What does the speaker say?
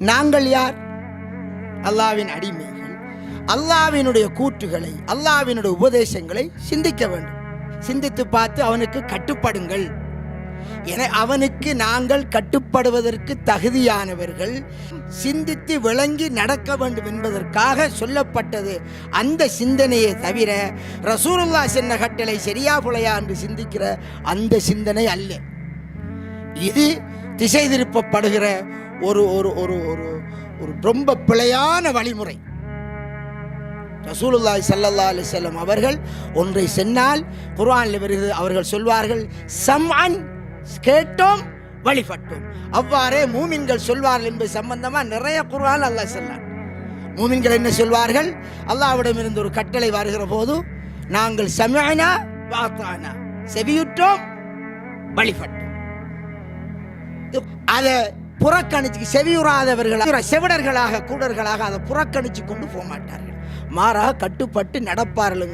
நாங்கள் யார்? அல்லாஹ்வின் அடிமைகள். அல்லாஹ்வினுடைய கூற்றுகளை, அல்லாஹ்வினுடைய உபதேசங்களை சிந்திக்க வேண்டும். சிந்தித்து பார்த்து அவனுக்கு கட்டுப்படுங்கள். என அவனுக்கு நாங்கள் கட்டுப்படுவதற்கு தகுதியானவர்கள், சிந்தித்து விளங்கி நடக்க வேண்டும் என்பதற்காக சொல்லப்பட்டது அந்த சிந்தனையை தவிர ரசூலுல்லாஹ் சொன்ன கட்டளை சரியா புலையா என்று சிந்திக்கிற அந்த சிந்தனை அல்ல. இது திசை திருப்பப்படுகிற ஒரு ஒரு ஒரு ஒரு ஒரு ரொம்ப பிழையான வழிமுறை. ரசூலுல்லாஹி ஸல்லல்லாஹு அலைஹி வஸல்லம் அவர்கள் ஒன்றை சொன்னால் குர்ஆனில் வருகிறது, அவர்கள் சொல்வார்கள் சம்அன், கேட்டோம் வழிபட்டோம். அவ்வாறே மூமின்கள் சொல்வார்கள் என்பது சம்பந்தமாக நிறைய குர்ஆன் அல்லாஹ் சொன்னார். மூமின்கள் என்ன சொல்வார்கள்? அல்லாஹ்விடம் இருந்து ஒரு கட்டளை வருகிற போது நாங்கள் சமஅனா வ அதானா, செவியுற்றோம் வழிபட்டோம். அதை புறக்கணிச்சு செவியுறாதவர்களாக, செவிடர்களாக, கூடர்களாக அதை புறக்கணிச்சு கொண்டு போக மாட்டார்கள். மாறாக கட்டுப்பட்டு நடப்பார்கள்.